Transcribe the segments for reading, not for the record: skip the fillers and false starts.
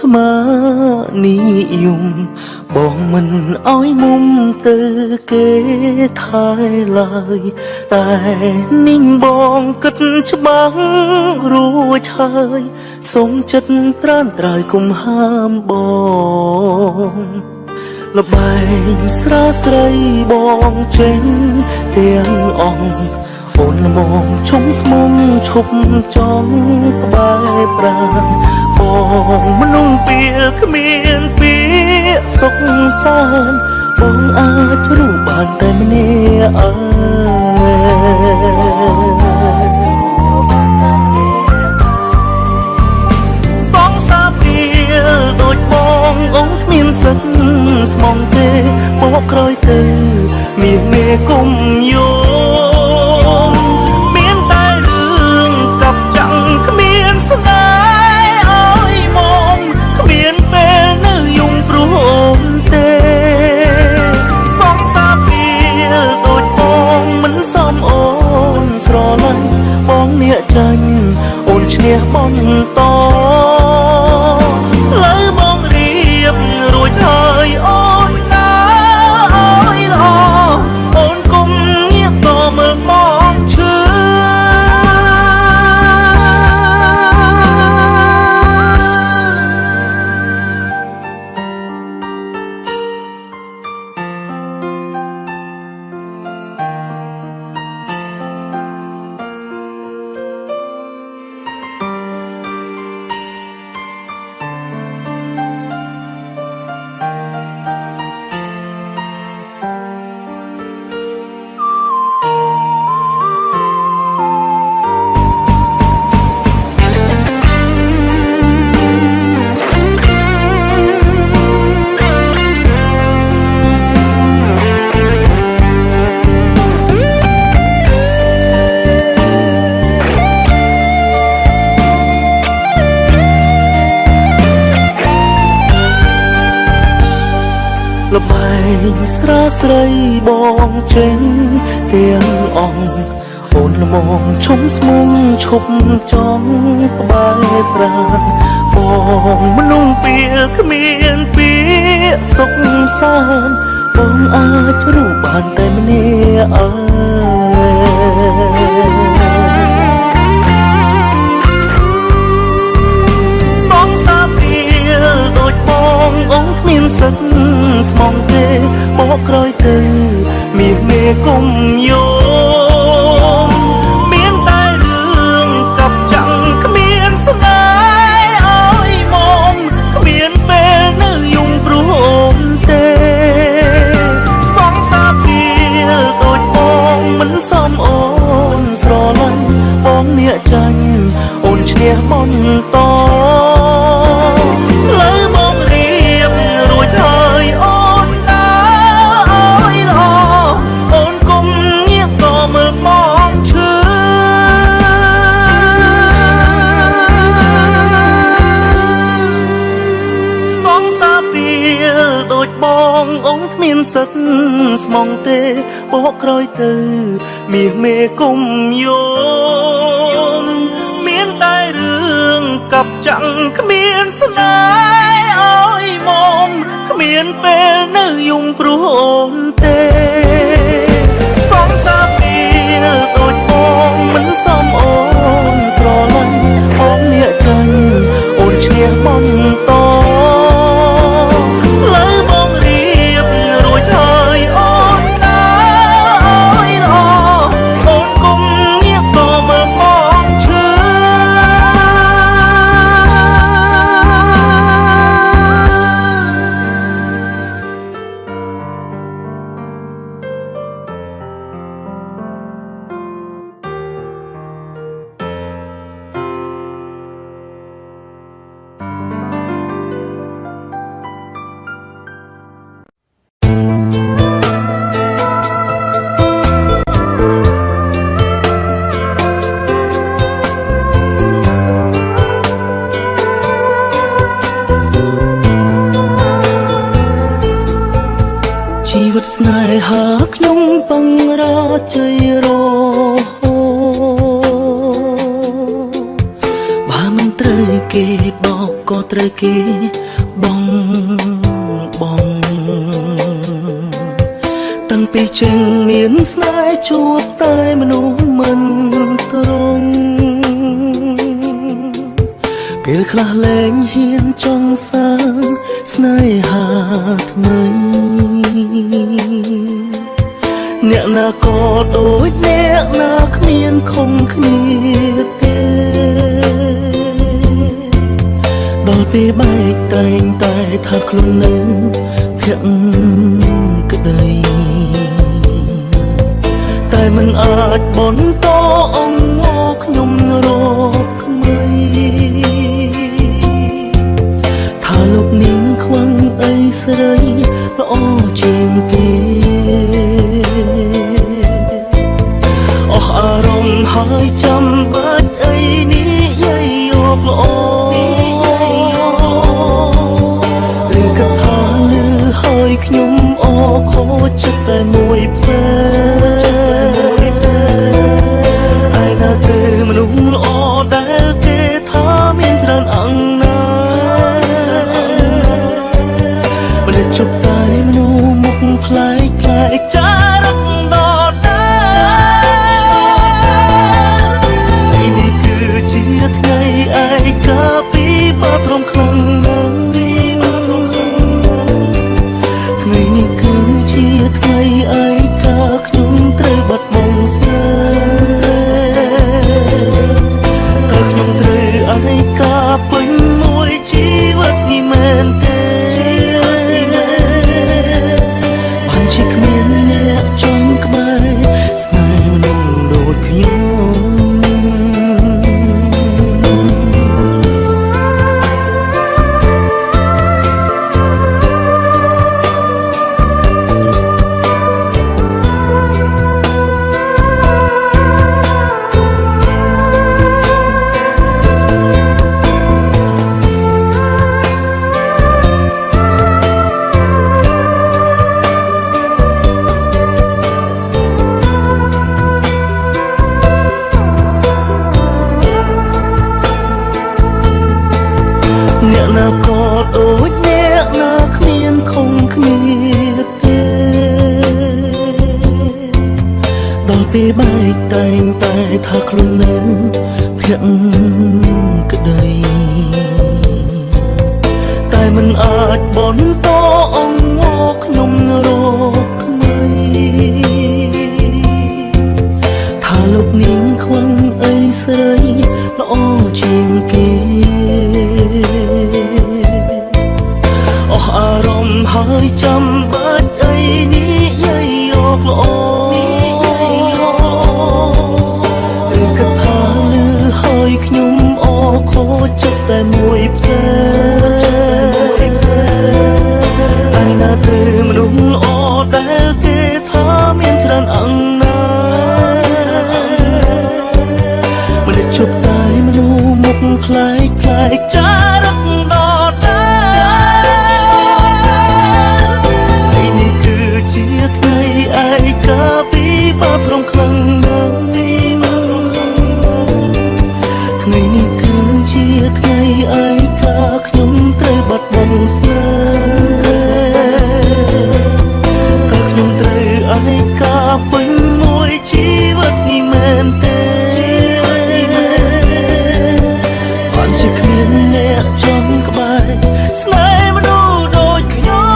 ថ្មនិយមបងមិនអោយមុំទៅគេថែឡើយតែនាងបងគិតច្បាស់រួចហើយសូមចិត្តត្រានត្រើយគុំហាមបងលបែងស្រាស្រីបងចេញទាំងអង្គអូនមកឈុំស្មុំឈប់ចង់ក្បែរប្រាណបងមនុស្សពីគ្មានពីសុខសានបងអាចรู้បានតែម្នាក់អើសងសាពីដូចបងអូនគ្មានសិទ្ធស្មងទេបកក្រោយទៅមានមេគុំយោមានតែរឿងកັບចាំងគ្មានស្នេហ៍អើយមកគ្មានពេលនៅយំព្រោះអូនទេសងសាពីដូចបងមិនសមអូនស្រឡាញ់បងអ្នកចាញ់អូនឈ្នះបន្តលើបងរៀបរួចហើយអូនណាអើយល្អអូនគុំងាកក៏មើលបងឈឺលបែងស្រាស្រីបងចេញទាំងអង្គអូនមកឈុំស្មុំឈប់ចង់ក្បែរប្រាណបងមនុស្សពីគ្មានពីសុខសានបងអាចรู้បានតែម្នាក់អើសងសាពីដូចបងអូនគ្មានសិទ្ធស្មងទេបកក្រោយទៅមាសមេគុំយោមមានតែរឿងកັບចាំងគ្មានស្នេហ៍អើយមកគ្មានពេលនៅយំព្រោះអូនទេសងសាពីដូចបងមិនសមអូនស្រឡាញ់បងអ្នកចាញ់អូនឈ្នះបន្តលើបងរៀបរួចហើយអូនណាអើយល្អអូនគុំងាកក៏មើលបងឈឺសងសាពីដូចបងអូនគ្មានសិទ្ធស្មងទេបកក្រោយទៅមាសមេគុំយោមមានតែរឿងកັບចាំងគ្មានស្នេហ៍អើយមកគ្មានពេលនៅយំព្រោះអូនទេសងសាពីដូចបងមិនសមអូនស្រឡាញ់បងអ្នកចាញ់អូនឈ្នះបន្តលើបងរៀបរួចហើយអូនណាអើយល្អអូនគុំងាកក៏មើលបងឈឺជីវិតស្នេហាខ្ញុំបង្រាជ័យរហូតបើមិនត្រូវគេបោកក៏ ត្រូវគេបងបងតាំងពីចេញមានស្នេហ៍ជួបតែមនុស្សមិនត្រង់ពេលខ្លះលែងហ៊ានចង់សាងស្នេហាថ្មីអ្នកណាក៏ដូចអ្នកណាគ្មានខំគ្នាទេដល់ពេលបែកតែងតែថាខ្លួននៅភក្តីតែមិនអាចបន្តអង្វរខ្ញុំរកថ្មីថាលោកនាងខ្វាំងអីស្រីល្អជាងគេអស់អារម្មណ៍ហើយចាំបាច់អីនេះយាយយកល្អឬកថាលឺហើយខ្ញុំអរខូចចិត្តតែមួយផ្លែឯណាទេមនុស្សល្អដែលគេថាមានច្រើនអង្គណាមិនได้ជប់តែមនុស្សមុខប្លែកប្លែកចារឹកដល់ដែរនេះគឺជាថ្ងៃឯកាពីបាត់រំខាំងថ្ងៃនេះគឺជាថ្ងៃឯកាខ្ញុំត្រូវបាត់បង់ស្នេហ៍តែខ្ញុំត្រូវឯកាពេញមួយជីវិតនេះមែនទេបានជាគ្មានអ្នកចង់ក្បែរស្នេហ៍មនុស្សដូចខ្ញុំអ្នកណាក៏ដូចអ្នកណាគ្មានខំគ្នាទេដល់ពេលបែកតែងតែថាខ្លួននៅភក្តីតែមិនអាចបន្តអង្វរខ្ញុំរកថ្មីថាលោកនាងខ្វាំងអីស្រីល្អជាងគេអស់អារម្មណ៍ហើយចាំបាច់អីនេះយាយយកល្អឬកថាលឺហើយខ្ញុំអរខូចចិត្តតែមួយផ្លែឯណាទេមនុស្សល្អដែលគេថាមានច្រើនអង្គណាមិនได้ជប់តែមនុស្សមុខប្លែកប្លែកចារឹកដល់ដែរនេះគឺជាថ្ងៃឯកាពីបាត់រំខាំងថ្ងៃនេះគឺជាថ្ងៃឯកាខ្ញុំត្រូវបាត់បង់ស្នេហ៍តែខ្ញុំត្រូវឯកាពេញមួយជីវិតនេះមែនទេបានជាគ្មានអ្នកចង់ក្បែរស្នេហ៍មនុស្សដូចខ្ញុំ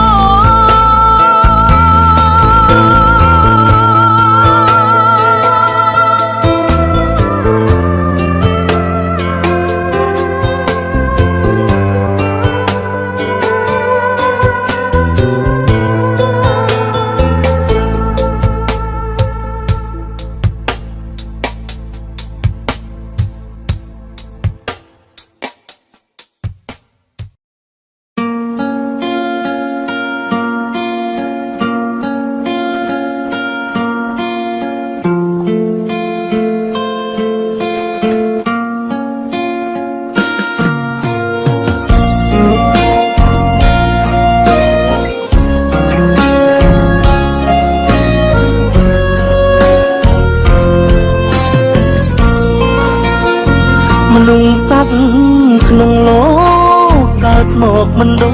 មិនដូ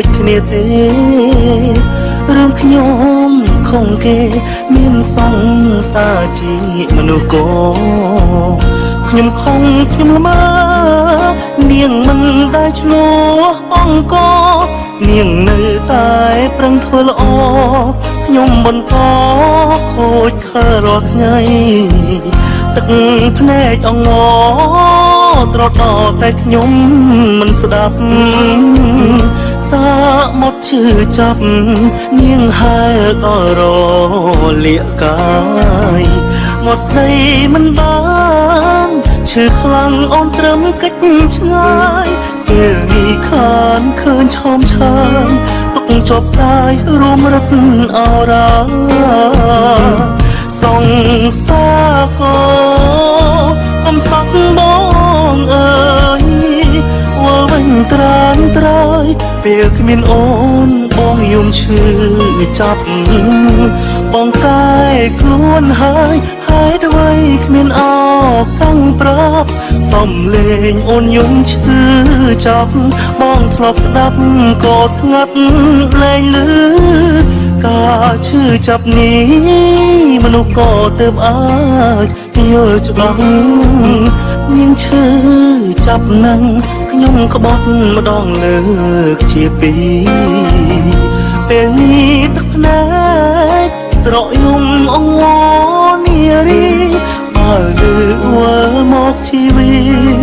ចគ្នាទេរឿងខ្ញុំខំគេមានសង្សារជាមនុស្សក៏ខ្ញុំខំខ្ញុំល្មើនាងមិនដែលឆ្លោះអង្គនាងនៅតែប្រឹងធ្វើល្អខ្ញុំបន្តខូចខើរាល់ថ្ងៃទឹកភ្នែកអងត្រដោតែខ្ញុំមិនស្ដាប់សាមុតឈឺចាប់នាងហែដល់រលាកកាយងត់ស្ដីមិនបានឈឺខ្លាំងអូនត្រឹមកិច្ចឆ្ងាយពេលនេះខានឃើញឆោមឆាយទុកចប់កាយរួមរត់អរាសង្សារក៏កំសត់បងអើយវល់វិញត្រានត្រើយពេលគ្មានអូនបងយំឈឺចាប់បងកាយខ្លួនហើយហើយអ្វីគ្មានអោកាំងប្រាប់សំលេងអូនយំឈឺចាប់បងធ្លាប់ស្ដាប់ក៏ស្ងាត់លែងលឺការឈឺចាប់នេះមនុស្សក៏ទៅអាចយល់ច្បាស់នាងឈឺចាប់នឹងខ្ញុំក្បត់ម្ដងលើកជាពីរពេលនេះទឹកភ្នែកស្រក់យំអង្វរនារីបើលើវល់មកជីវិ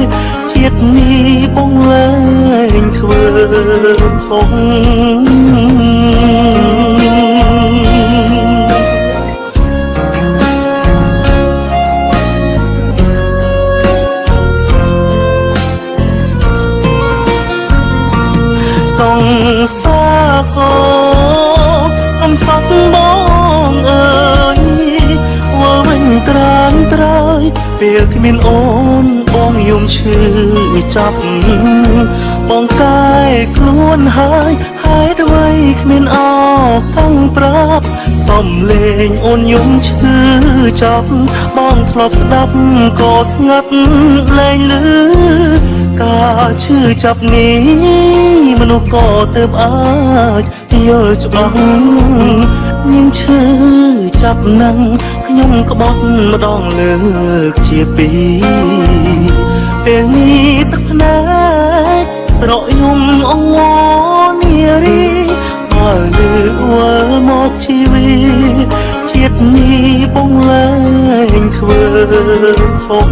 តជាតិនេះបងលែងធ្វើខុសសង្សារក៏កំសត់បងអើយវល់វិញត្រានត្រើយពេលគ្មានអូនបងយំឈឺចាប់បងកាយខ្លួនហើយហើយអ្វីគ្មានអោកាំងប្រាប់សំលេងអូនយំឈឺចាប់បងធ្លាប់ស្ដាប់ក៏ស្ងាត់លែងលឺការឈឺចាប់នេះមនុស្សក៏ទៅអាចយល់ច្បាស់នាងឈឺចាប់នឹងខ្ញុំក្បត់ម្ដងលើកជាពីរពេលនេះទឹកភ្នែកស្រក់យំអង្វរនារីបើលើវល់មកជីវិតជាតិនេះបងលែងធ្វើខុស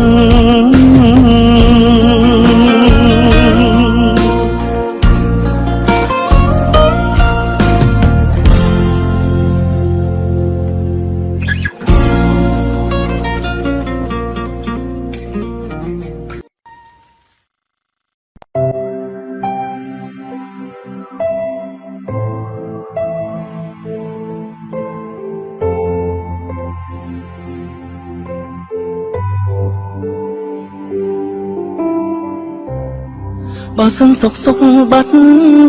បើសិនសុកបាត់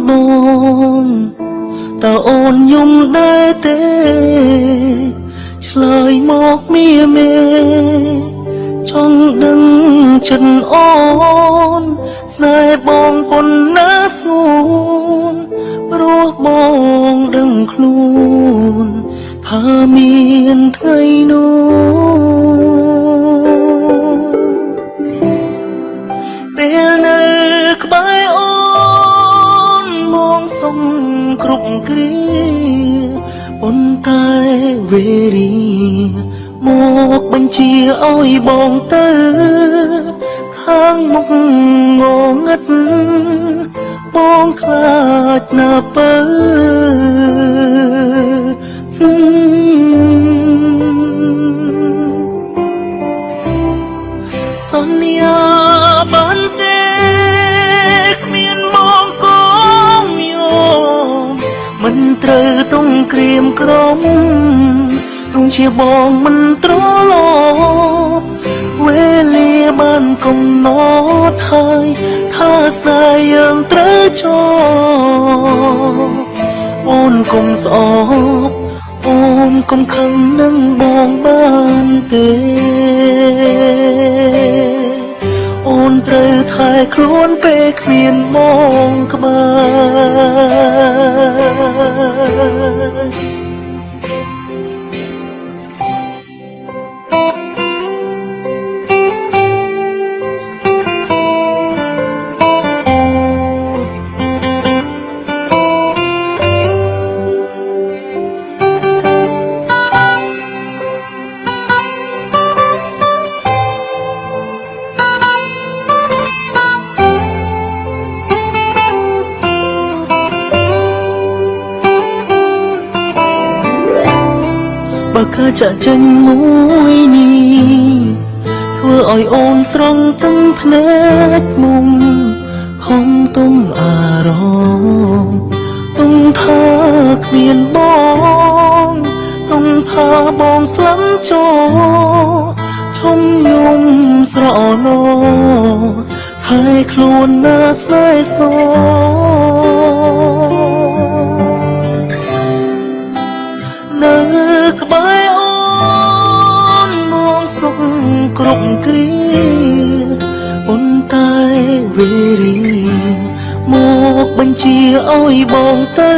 បងតើអូនយំដែរទេឆ្លើយមកមីមេចង់ដឹងចិត្តអូនស្នេហ៍បងប៉ុណ្ណាស្ងួនព្រោះបងដឹងខ្លួនថាមានថ្ងៃនោះពេលនៅក្បែរអូនមកសុំគ្រប់គ្រាប៉ុន្តែវេរីមកបញ្ជាឲ្យបងទៅខាងមុខងងឹតបងខ្លាចណាស់បើសន្យាបានទេគ្មានមកកុំយំមិនត្រូវទង់ក្រៀមក្រំទង់ជាបងមិនត្រឡប់វេលាបានកំណត់ហើយថាស្នេហ៍យើងត្រូវចប់អូនកុំស្អប់អូនកុំខឹងនឹងបងបានទេអូ នត្រូវថែខ្លួនពេលគ្មានមកក្បែរបើកើចាក់ចេញមួយនេះធ្វើឲ្យអូនស្រង់ទាំងភ្នែកមុំខំទុំអារម្មណ៍ទុំថាគ្មានបងទុំថាបងស្លាប់ចោឈុំយំស្រណោថែខ្លួនណាស្នេហ៍សនៅក្បែរអូនមកសុខគ្រប់គ្រាប៉ុន្តែវេរីមកបញ្ជាឲ្យបងទៅ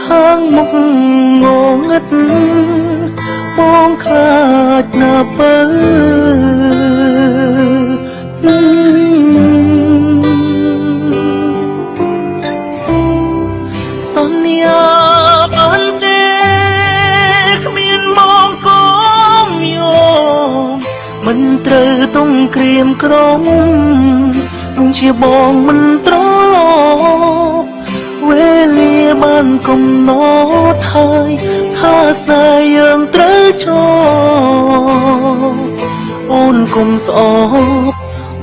ខាងមុខងងឹតបងខ្លាចណាស់បើសន្យាបានទេគ្មានមកកុំយំមិនត្រូវទុំក្រៀមក្រំទុំជាបងមិនត្រឡប់វេលាបានកំណត់ហើយថាស្នេហ៍យើងត្រូវចប់អូនកុំស្អប់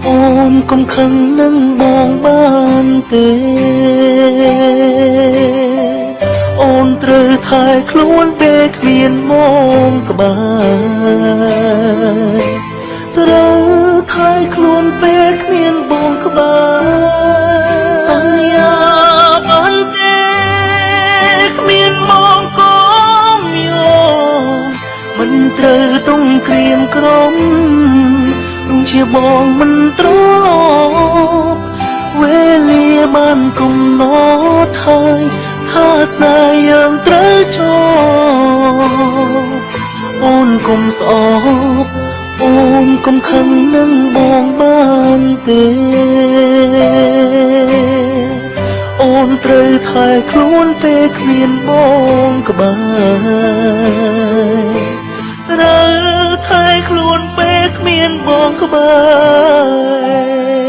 អូនកុំខឹងនឹងបងបានទេអូនត្រូវថែខ្លួនពេលគ្មានមកក្បែរត្រូវថែខ្លួនពេលគ្មានបងក្បែរសន្យាបានទេគ្មានមកកុំយំមិនត្រូវទុំក្រៀមក្រំទុំជាបងមិនត្រឡប់វេលាបានកំណត់ហើយថាស្នេហ៍យើងត្រូវចប់អូនកុំស្អប់អូនកុំខឹងនឹងបងបានទេអូនត្រូវថែខ្លួនពេលគ្មានបងក្បែរត្រូវថែខ្លួនពេលគ្មានបងក្បែរ